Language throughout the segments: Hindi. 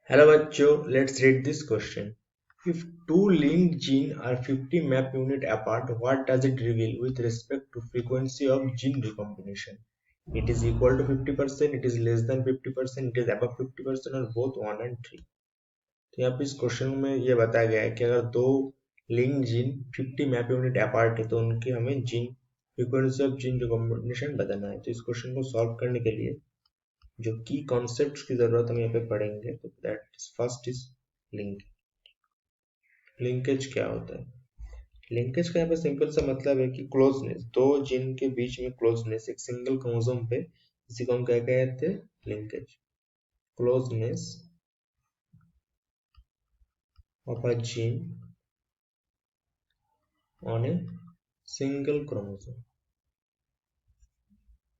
Hello बच्चों, let's read this question. If two linked genes are 50 map unit apart, what does it reveal with respect to frequency of gene recombination? It is equal to 50%, it is less than 50%, it is above 50% और both 1 and 3. तो यहाँ पे इस क्वेश्चन में ये बताया गया है कि अगर दो link gene 50 map unit apart है तो उनके हमें gene frequency of gene recombination बताना है। तो इस क्वेश्चन को सॉल्व करने के लिए जो की कॉन्सेप्ट्स की जरूरत हम यहाँ पे पढ़ेंगे, तो that is first is link. Linkage क्या होता है? लिंकेज का यहाँ पे सिंपल सा मतलब है कि क्लोजनेस, दो जीन के बीच में क्लोजनेस एक सिंगल क्रोमोसोम पे, इसी को हम क्या कहते हैं? Linkage. Closeness of a gene on a single chromosome,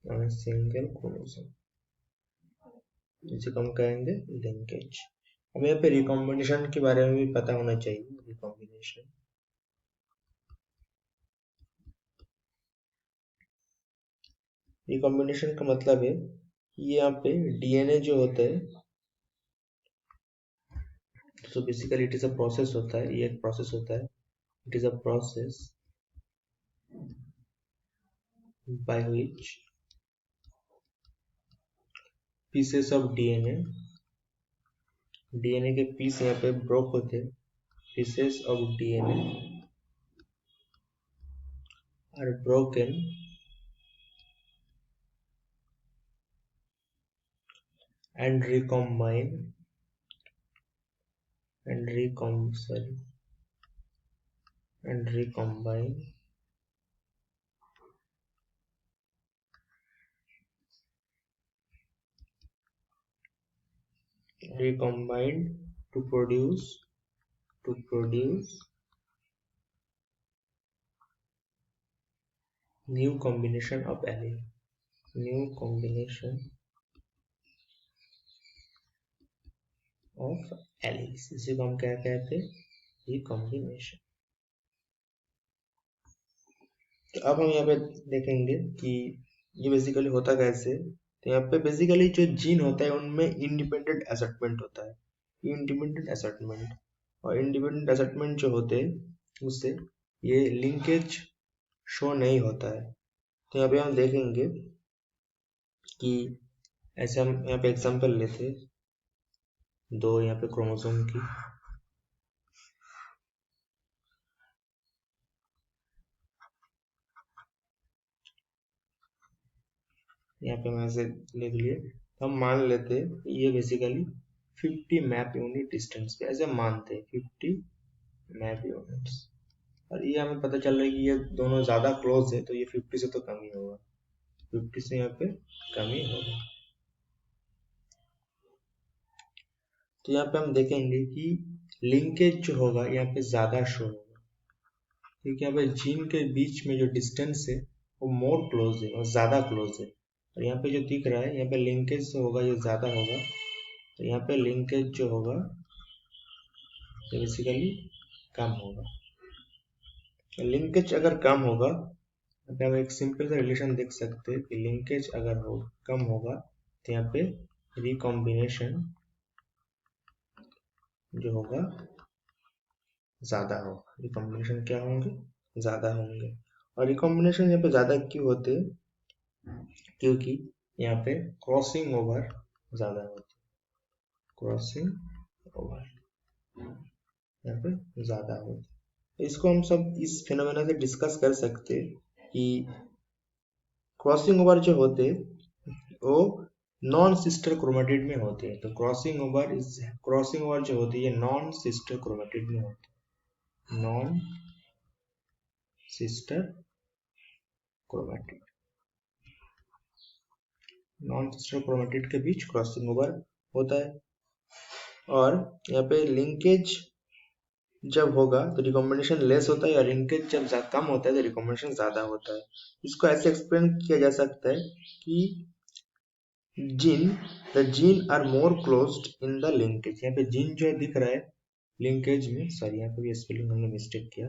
on a single chromosome, इसी को हम कहेंगे लिंकेज। अब यहाँ पे रिकॉम्बिनेशन के बारे में भी पता होना चाहिए। रिकॉम्बिनेशन, रिकॉम्बिनेशन का मतलब है कि यहाँ पे डीएनए जो होता है, तो basically it is a process होता है, ये एक प्रोसेस होता है। It is a process by which pieces of DNA, DNA के पीस यहाँ पे ब्रोक होते हैं, pieces of DNA are broken and recombine and recombine recombined to produce new combination of allele, new combination of alleles, इसी को हम क्या कहते हैं? रिकॉम्बिनेशन। तो अब हम यहाँ पे देखेंगे कि ये बेसिकली होता कैसे। तो यहाँ पे बेसिकली जो जीन होता है उनमें इंडिपेंडेंट असेटमेंट होता है, इंडिपेंडेंट असेटमेंट, और इंडिपेंडेंट असेटमेंट जो होते हैं उससे ये लिंकेज शो नहीं होता है। तो यहाँ पे हम देखेंगे कि ऐसे हम यहाँ पे एग्जांपल लेते हैं, दो यहाँ पे क्रोमोसोम की, यहाँ पे हम ऐसे लिख लिए। हम मान लेते हैं ये बेसिकली 50 मैप यूनिट डिस्टेंस पे, ऐसे मानते हैं 50 मैप यूनिट्स, और ये हमें पता चल रहा है कि ये दोनों ज्यादा क्लोज है, तो ये 50 से तो कम ही होगा, 50 से यहाँ पे कम ही होगा। तो यहाँ पे हम देखेंगे कि लिंकेज जो होगा यहाँ पे ज्यादा शो होगा, क्योंकि यहाँ पे जीन के बीच में जो डिस्टेंस है वो मोर क्लोज है और ज्यादा क्लोज है, और यहाँ पे जो दिख रहा है यहाँ पे लिंकेज जो होगा ये ज्यादा होगा। तो यहाँ पे लिंकेज जो होगा ये बेसिकली कम होगा। लिंकेज अगर कम होगा, यहाँ पे हम एक सिंपल सा रिलेशन देख सकते हैं कि लिंकेज अगर कम होगा तो यहाँ पे रिकॉम्बिनेशन जो होगा ज्यादा होगा। रिकॉम्बिनेशन क्या होंगे? ज्यादा होंगे। और रिकॉम्बिनेशन यहाँ पे ज्यादा क्यों होते हैं? क्योंकि यहाँ पे क्रॉसिंग ओवर ज्यादा होती है, क्रॉसिंग ओवर यहाँ पे ज्यादा होती है। इसको हम सब इस फिनोमेना से डिस्कस कर सकते हैं कि क्रॉसिंग ओवर जो होते वो नॉन सिस्टर क्रोमेटिड में होते हैं। तो क्रॉसिंग ओवर जो होती है नॉन सिस्टर क्रोमेटिड में होती है, non sister chromatid, non sister chromatid के बीच क्रॉसिंग ओवर होता है। और यहाँ पे लिंकेज जब होगा तो रिकॉम्बिनेशन लेस होता है, और लिंकेज जब कम होता है तो रिकॉम्बिनेशन ज्यादा होता है। इसको ऐसे एक्सप्लेन किया जा सकता है कि the gene are more closed in the linkage। यहाँ पे जीन जो दिख रहा है लिंकेज में, सॉरी यहाँ पे भी स्पेलिंग हमने मिस्टेक किया,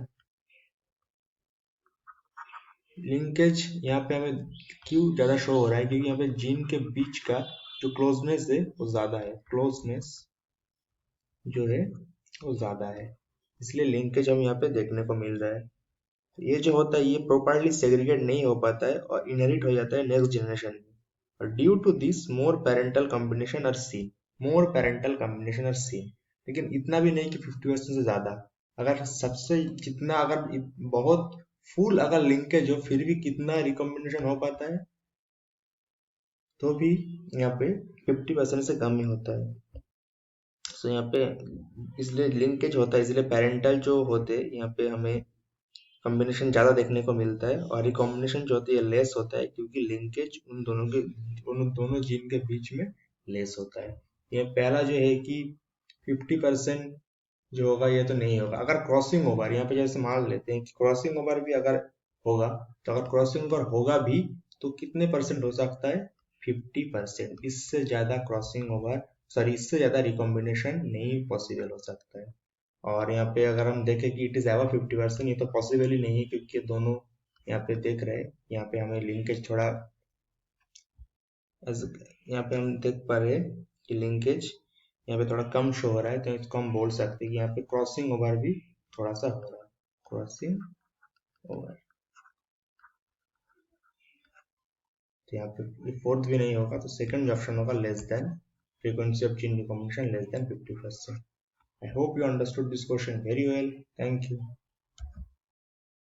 लिंकेज यहाँ पे हमें क्यों ज्यादा शो हो रहा है? क्योंकि यहाँ पे जीन के बीच का जो क्लोजनेस है वो ज्यादा है, क्लोजनेस जो है वो ज़्यादा है, इसलिए लिंकेज हम यहाँ पे देखने को मिल रहा है। तो ये जो होता है ये प्रॉपरली सेग्रीगेट नहीं हो पाता है और इनहेरिट हो जाता है नेक्स्ट जनरेशन में। और due to this more parental combination are seen, more parental combination are seen, लेकिन इतना भी नहीं कि 50% से ज़्यादा। अगर सबसे जितना अगर बहुत फुल अगर लिंकेज हो फिर भी कितना रिकॉम्बिनेशन हो पाता है, तो भी यहाँ पे 50% से कम ही होता है। सो यहाँ पे इसलिए लिंकेज होता है, इसलिए पेरेंटल जो होते हैं यहाँ पे हमें कॉम्बिनेशन ज़्यादा देखने को मिलता है, और रिकॉम्बिनेशन जो होती है लेस होता है क्योंकि लिंकेज उन दोनों जीन के बीच में लेस होता है। ये पहला जो है कि 50% जो होगा ये तो नहीं होगा। अगर क्रॉसिंग ओवर यहाँ पे जैसे मान लेते हैं कि क्रॉसिंग ओवर भी अगर होगा, तो अगर क्रॉसिंग ओवर होगा भी तो कितने परसेंट हो सकता है? 50%। इससे ज़्यादा क्रॉसिंग ओवर, सॉरी, इससे ज़्यादा रिकॉम्बिनेशन नहीं पॉसिबल हो सकता है। और यहाँ पे अगर हम देखें कि इट इज एवर 50%, ये तो पॉसिबल ही नहीं है क्योंकि दोनों यहाँ पे देख रहे हैं, यहाँ पे हमें लिंकेज थोड़ा यहाँ पे हम देख पा रहे हैं कि लिंकेज यहाँ पे थोड़ा कम शो हो रहा है, तो इसको हम बोल सकते हैं कि यहाँ पे क्रॉसिंग ओवर भी थोड़ा सा हो रहा है, क्रॉसिंग ओवर। तो यहाँ पे फोर्थ भी नहीं होगा, तो सेकंड ऑप्शन होगा less than, frequency of gene recombination less than 50%। I hope you understood this question very well. Thank you.